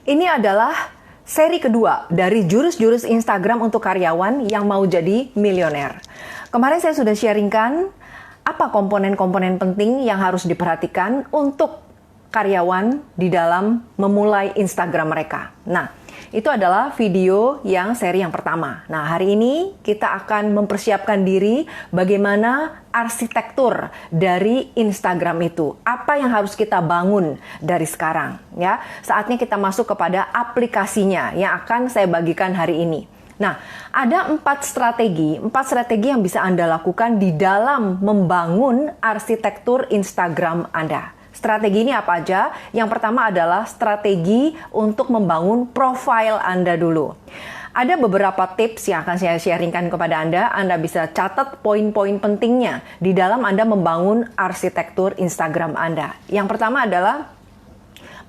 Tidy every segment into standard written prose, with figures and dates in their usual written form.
Ini adalah seri kedua dari jurus-jurus Instagram untuk karyawan yang mau jadi milioner. Kemarin saya sudah sharingkan apa komponen-komponen penting yang harus diperhatikan untuk karyawan di dalam memulai Instagram mereka. Nah, itu adalah video yang seri yang pertama. Nah, hari ini kita akan mempersiapkan diri bagaimana arsitektur dari Instagram itu. Apa yang harus kita bangun dari sekarang, ya. Saatnya kita masuk kepada aplikasinya yang akan saya bagikan hari ini. Nah, ada 4 strategi yang bisa Anda lakukan di dalam membangun arsitektur Instagram Anda. Strategi ini apa aja? Yang pertama adalah strategi untuk membangun profil Anda dulu. Ada beberapa tips yang akan saya sharingkan kepada Anda. Anda bisa catat poin-poin pentingnya di dalam Anda membangun arsitektur Instagram Anda. Yang pertama adalah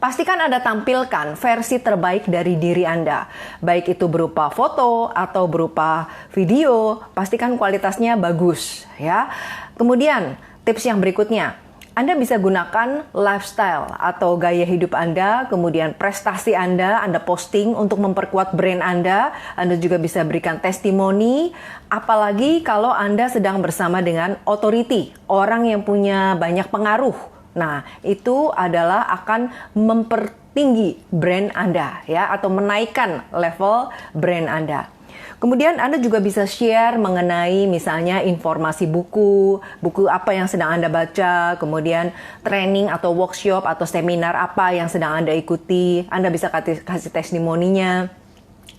pastikan Anda tampilkan versi terbaik dari diri Anda. Baik itu berupa foto atau berupa video, pastikan kualitasnya bagus, ya. Kemudian, tips yang berikutnya, Anda bisa gunakan lifestyle atau gaya hidup Anda, kemudian prestasi Anda posting untuk memperkuat brand Anda. Anda juga bisa berikan testimoni, apalagi kalau Anda sedang bersama dengan authority, orang yang punya banyak pengaruh. Nah, itu adalah akan mempertinggi brand Anda, ya, atau menaikkan level brand Anda. Kemudian Anda juga bisa share mengenai misalnya informasi buku apa yang sedang Anda baca, kemudian training atau workshop atau seminar apa yang sedang Anda ikuti. Anda bisa kasih testimoninya.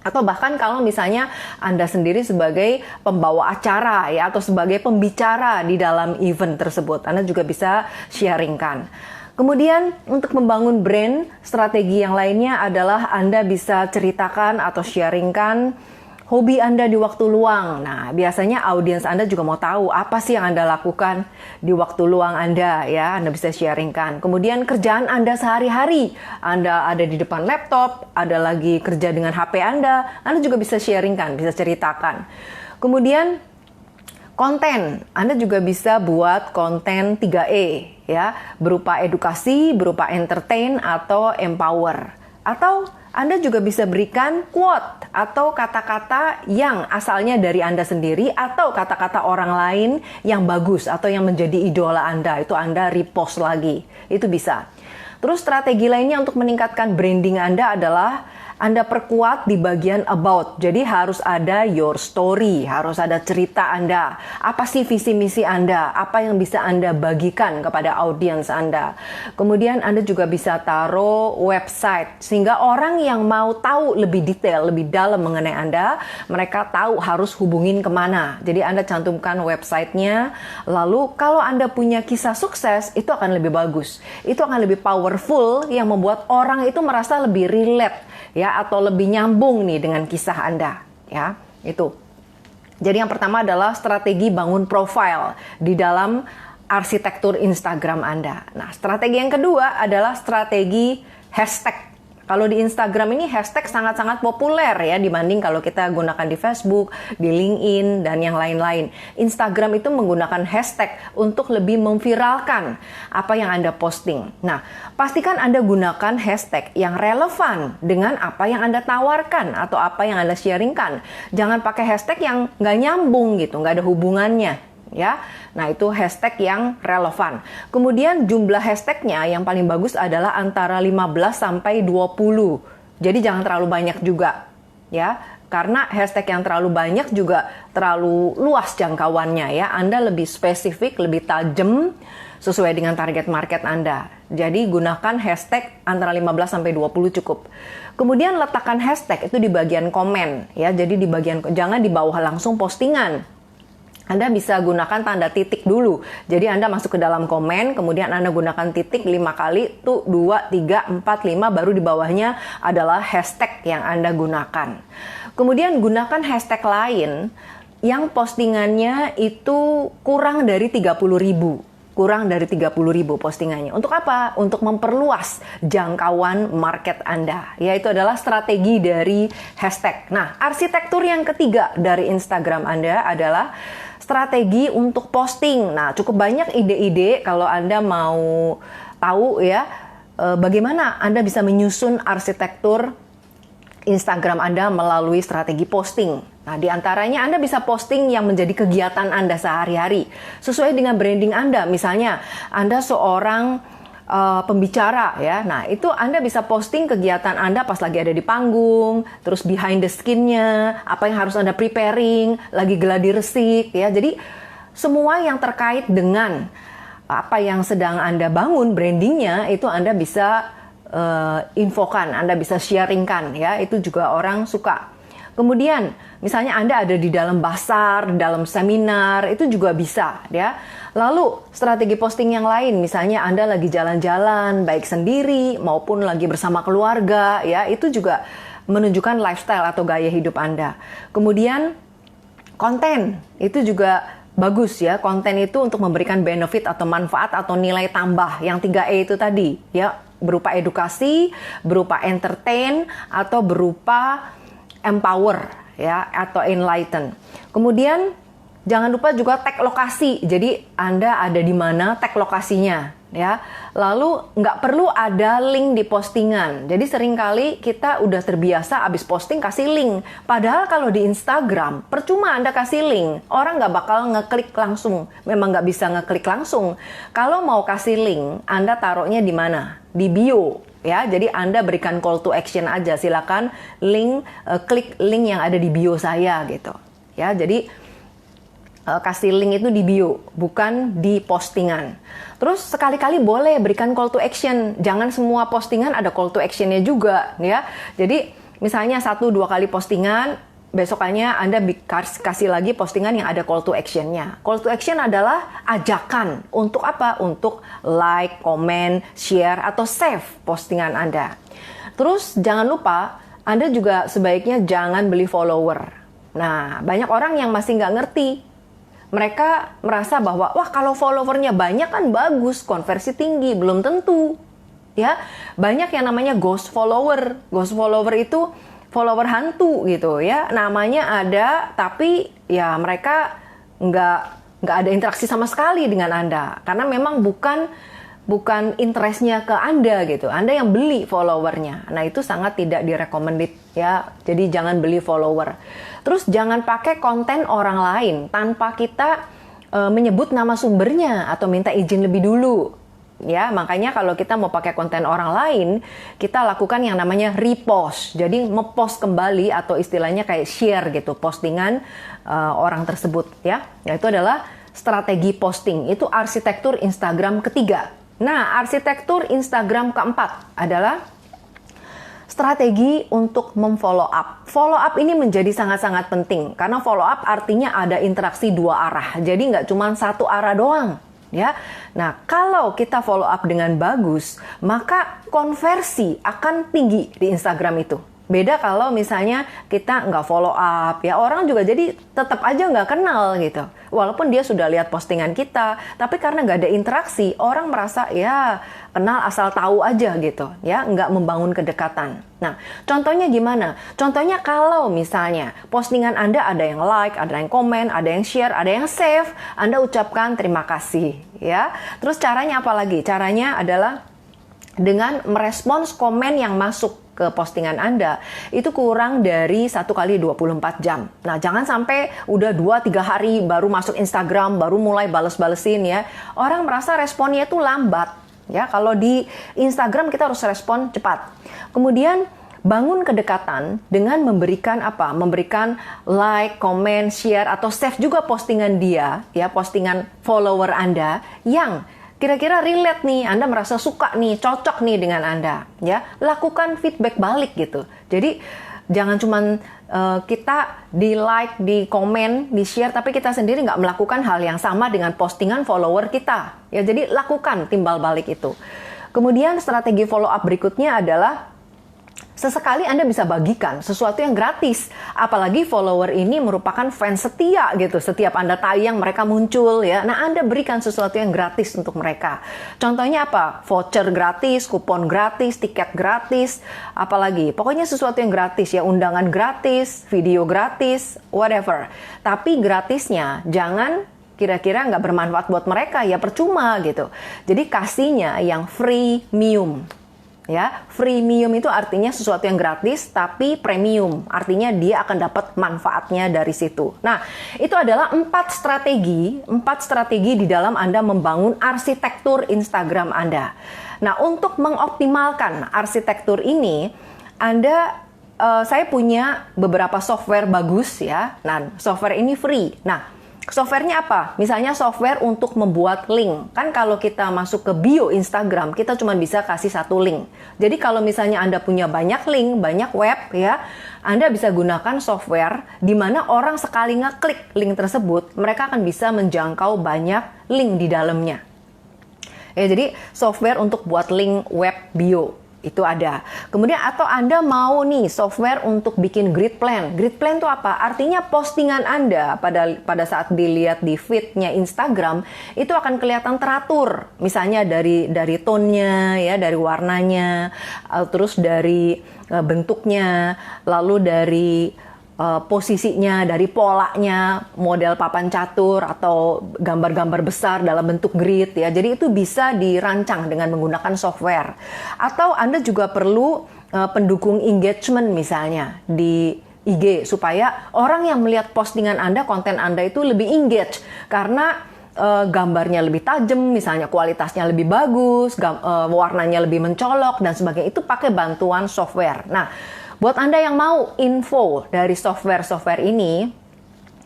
Atau bahkan kalau misalnya Anda sendiri sebagai pembawa acara, ya, atau sebagai pembicara di dalam event tersebut, Anda juga bisa sharingkan. Kemudian untuk membangun brand, strategi yang lainnya adalah Anda bisa ceritakan atau sharingkan hobi Anda di waktu luang. Nah, biasanya audiens Anda juga mau tahu apa sih yang Anda lakukan di waktu luang Anda, ya. Anda bisa sharingkan. Kemudian kerjaan Anda sehari-hari. Anda ada di depan laptop, ada lagi kerja dengan HP Anda juga bisa sharingkan, bisa ceritakan. Kemudian konten, Anda juga bisa buat konten 3E, ya, berupa edukasi, berupa entertain atau empower. Atau Anda juga bisa berikan quote atau kata-kata yang asalnya dari Anda sendiri atau kata-kata orang lain yang bagus atau yang menjadi idola Anda. Itu Anda repost lagi. Itu bisa. Terus strategi lainnya untuk meningkatkan branding Anda adalah Anda perkuat di bagian about. Jadi harus ada your story, harus ada cerita Anda. Apa sih visi misi Anda? Apa yang bisa Anda bagikan kepada audiens Anda? Kemudian Anda juga bisa taruh website sehingga orang yang mau tahu lebih detail, lebih dalam mengenai Anda, mereka tahu harus hubungin kemana. Jadi Anda cantumkan websitenya. Lalu kalau Anda punya kisah sukses, itu akan lebih bagus. Itu akan lebih powerful yang membuat orang itu merasa lebih relate, ya, atau lebih nyambung nih dengan kisah Anda, ya. Itu. Jadi yang pertama adalah strategi bangun profile di dalam arsitektur Instagram Anda. Nah, strategi yang kedua adalah strategi hashtag. Kalau di Instagram ini hashtag sangat-sangat populer, ya, dibanding kalau kita gunakan di Facebook, di LinkedIn, dan yang lain-lain. Instagram itu menggunakan hashtag untuk lebih memviralkan apa yang Anda posting. Nah, pastikan Anda gunakan hashtag yang relevan dengan apa yang Anda tawarkan atau apa yang Anda sharingkan. Jangan pakai hashtag yang nggak nyambung gitu, nggak ada hubungannya, ya. Nah, itu hashtag yang relevan. Kemudian jumlah hashtagnya yang paling bagus adalah antara 15 sampai 20. Jadi jangan terlalu banyak juga, ya. Karena hashtag yang terlalu banyak juga terlalu luas jangkauannya, ya. Anda lebih spesifik, lebih tajam sesuai dengan target market Anda. Jadi gunakan hashtag antara 15 sampai 20 cukup. Kemudian letakkan hashtag itu di bagian komen, ya. Jadi jangan di bawah langsung postingan. Anda bisa gunakan tanda titik dulu. Jadi Anda masuk ke dalam komen, kemudian Anda gunakan titik 5 kali, tuh 2, 3, 4, 5, baru di bawahnya adalah hashtag yang Anda gunakan. Kemudian gunakan hashtag lain yang postingannya itu kurang dari 30.000. Kurang dari 30.000 postingannya. Untuk apa? Untuk memperluas jangkauan market Anda. Yaitu adalah strategi dari hashtag. Nah, arsitektur yang ketiga dari Instagram Anda adalah strategi untuk posting. Nah, cukup banyak ide-ide kalau Anda mau tahu, ya. bagaimana Anda bisa menyusun arsitektur Instagram Anda melalui strategi posting. Nah, di antaranya Anda bisa posting yang menjadi kegiatan Anda sehari-hari sesuai dengan branding Anda. Misalnya, Anda seorang pembicara ya. Nah, itu Anda bisa posting kegiatan Anda pas lagi ada di panggung, terus behind the skin-nya, apa yang harus Anda preparing, lagi gladi resik ya. Jadi, semua yang terkait dengan apa yang sedang Anda bangun brandingnya itu Anda bisa infokan, Anda bisa sharingkan ya, itu juga orang suka. Kemudian misalnya Anda ada di dalam pasar, dalam seminar, itu juga bisa ya. Lalu strategi posting yang lain, misalnya Anda lagi jalan-jalan baik sendiri maupun lagi bersama keluarga ya, itu juga menunjukkan lifestyle atau gaya hidup Anda. Kemudian konten itu juga bagus ya, konten itu untuk memberikan benefit atau manfaat atau nilai tambah yang 3E itu tadi ya, berupa edukasi, berupa entertain, atau berupa empower ya, atau enlighten. Kemudian jangan lupa juga tag lokasi. Jadi Anda ada di mana, tag lokasinya ya. Lalu nggak perlu ada link di postingan. Jadi seringkali kita udah terbiasa abis posting kasih link. Padahal kalau di Instagram percuma Anda kasih link, orang nggak bakal ngeklik langsung. Memang nggak bisa ngeklik langsung. Kalau mau kasih link, Anda taruhnya di mana? Di bio ya. Jadi Anda berikan call to action aja. Silakan klik link yang ada di bio saya gitu ya. Jadi kasih link itu di bio, bukan di postingan. Terus sekali-kali boleh berikan call to action. Jangan semua postingan ada call to actionnya juga ya. Jadi misalnya 1-2 kali postingan, besokannya Anda kasih lagi postingan yang ada call to actionnya. Call to action adalah ajakan. Untuk apa? Untuk like, comment, share, atau save postingan Anda. Terus jangan lupa, Anda juga sebaiknya jangan beli follower. Nah, banyak orang yang masih nggak ngerti. Mereka merasa bahwa, wah kalau followernya banyak kan bagus, konversi tinggi. Belum tentu. Ya, banyak yang namanya ghost follower. Ghost follower itu follower hantu gitu ya. Namanya ada, tapi ya mereka nggak ada interaksi sama sekali dengan Anda. Karena memang bukan interestnya ke Anda gitu. Anda yang beli followernya. Nah, itu sangat tidak direcommended ya. Jadi jangan beli follower. Terus jangan pakai konten orang lain tanpa kita menyebut nama sumbernya atau minta izin lebih dulu. Ya, makanya kalau kita mau pakai konten orang lain, kita lakukan yang namanya repost. Jadi ngepost kembali atau istilahnya kayak share gitu postingan orang tersebut ya. Itu adalah strategi posting. Itu arsitektur Instagram ketiga. Nah, arsitektur Instagram keempat adalah strategi untuk memfollow up. Follow up ini menjadi sangat-sangat penting karena follow up artinya ada interaksi 2 arah. Jadi nggak cuma 1 arah doang. Ya, nah kalau kita follow up dengan bagus, maka konversi akan tinggi di Instagram itu. Beda kalau misalnya kita nggak follow up, ya orang juga jadi tetap aja nggak kenal gitu. Walaupun dia sudah lihat postingan kita, tapi karena nggak ada interaksi, orang merasa ya kenal asal tahu aja gitu, ya nggak membangun kedekatan. Nah, contohnya gimana? Contohnya kalau misalnya postingan Anda ada yang like, ada yang komen, ada yang share, ada yang save, Anda ucapkan terima kasih, ya. Terus caranya apa lagi? Caranya adalah dengan merespons komen yang masuk ke postingan Anda itu kurang dari 1 kali 24 jam. Nah, jangan sampai udah 2-3 hari baru masuk Instagram, baru mulai bales-balesin ya. Orang merasa responnya itu lambat. Ya, kalau di Instagram kita harus respon cepat. Kemudian bangun kedekatan dengan memberikan apa? Memberikan like, comment, share atau save juga postingan dia, ya, postingan follower Anda yang kira-kira relate nih, Anda merasa suka nih, cocok nih dengan Anda, ya. Lakukan feedback balik gitu. Jadi jangan cuman kita di like, di komen, di share, tapi kita sendiri nggak melakukan hal yang sama dengan postingan follower kita. Ya, jadi lakukan timbal balik itu. Kemudian strategi follow up berikutnya adalah sesekali Anda bisa bagikan sesuatu yang gratis. Apalagi follower ini merupakan fans setia gitu. Setiap Anda tayang mereka muncul ya. Nah, Anda berikan sesuatu yang gratis untuk mereka. Contohnya apa? Voucher gratis, kupon gratis, tiket gratis, apalagi. Pokoknya sesuatu yang gratis ya. Undangan gratis, video gratis, whatever. Tapi gratisnya jangan kira-kira nggak bermanfaat buat mereka ya, percuma gitu. Jadi kasihnya yang freemium. Ya, freemium itu artinya sesuatu yang gratis, tapi premium artinya dia akan dapat manfaatnya dari situ. Nah, itu adalah 4 strategi di dalam Anda membangun arsitektur Instagram Anda. Nah, untuk mengoptimalkan arsitektur ini, saya punya beberapa software bagus ya. Nah, software ini free. Nah, softwarenya apa? Misalnya software untuk membuat link. Kan kalau kita masuk ke bio Instagram, kita cuma bisa kasih satu link. Jadi kalau misalnya Anda punya banyak link, banyak web ya, Anda bisa gunakan software di mana orang sekali ngeklik link tersebut, mereka akan bisa menjangkau banyak link di dalamnya. Ya, jadi software untuk buat link web bio. Itu ada. Kemudian atau Anda mau nih software untuk bikin grid plan. Grid plan itu apa? Artinya postingan Anda pada saat dilihat di feed-nya Instagram itu akan kelihatan teratur. Misalnya dari tone-nya ya, dari warnanya, terus dari bentuknya, lalu dari posisinya, dari polanya, model papan catur atau gambar-gambar besar dalam bentuk grid ya. Jadi itu bisa dirancang dengan menggunakan software. Atau Anda juga perlu pendukung engagement misalnya di IG supaya orang yang melihat postingan Anda, konten Anda itu lebih engage karena gambarnya lebih tajam, misalnya kualitasnya lebih bagus, warnanya lebih mencolok dan sebagainya. Itu pakai bantuan software. Nah, buat Anda yang mau info dari software-software ini,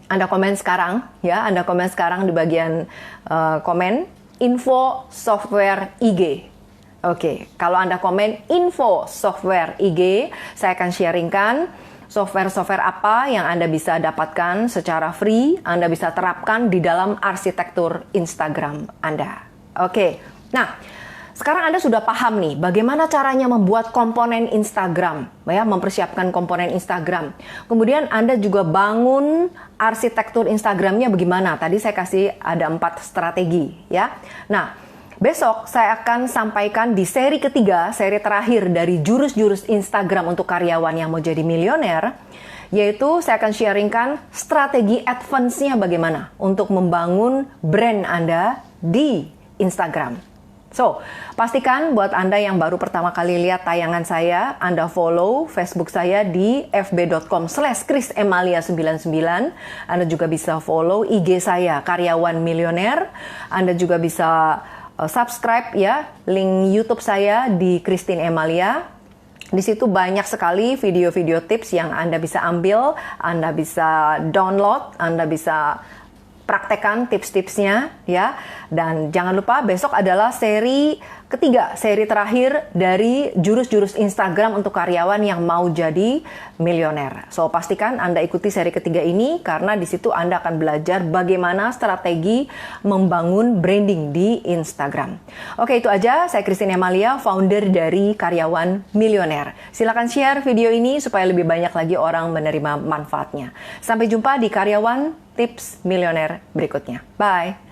Anda komen sekarang ya, Anda komen sekarang di bagian komen info software IG. Oke, kalau Anda komen info software IG, saya akan sharingkan software-software apa yang Anda bisa dapatkan secara free, Anda bisa terapkan di dalam arsitektur Instagram Anda. Oke, nah sekarang Anda sudah paham nih bagaimana caranya membuat komponen Instagram, ya, mempersiapkan komponen Instagram. Kemudian Anda juga bangun arsitektur Instagramnya bagaimana. Tadi saya kasih ada 4 strategi, ya. Nah, besok saya akan sampaikan di seri ketiga, seri terakhir dari jurus-jurus Instagram untuk karyawan yang mau jadi milioner, yaitu saya akan sharingkan strategi advance-nya bagaimana untuk membangun brand Anda di Instagram. So, pastikan buat Anda yang baru pertama kali lihat tayangan saya, Anda follow Facebook saya di fb.com/krisemalia99. Anda juga bisa follow IG saya, Karyawan Milioner. Anda juga bisa subscribe ya, link YouTube saya di Christine Emalia. Di situ banyak sekali video-video tips yang Anda bisa ambil, Anda bisa download, Anda bisa praktekkan tips-tipsnya ya. Dan jangan lupa besok adalah seri ketiga, seri terakhir dari jurus-jurus Instagram untuk karyawan yang mau jadi milioner. So, pastikan Anda ikuti seri ketiga ini karena di situ Anda akan belajar bagaimana strategi membangun branding di Instagram. Oke, itu aja. Saya Christine Emalia, founder dari Karyawan Milioner. Silakan share video ini supaya lebih banyak lagi orang menerima manfaatnya. Sampai jumpa di Karyawan Tips Milioner berikutnya. Bye!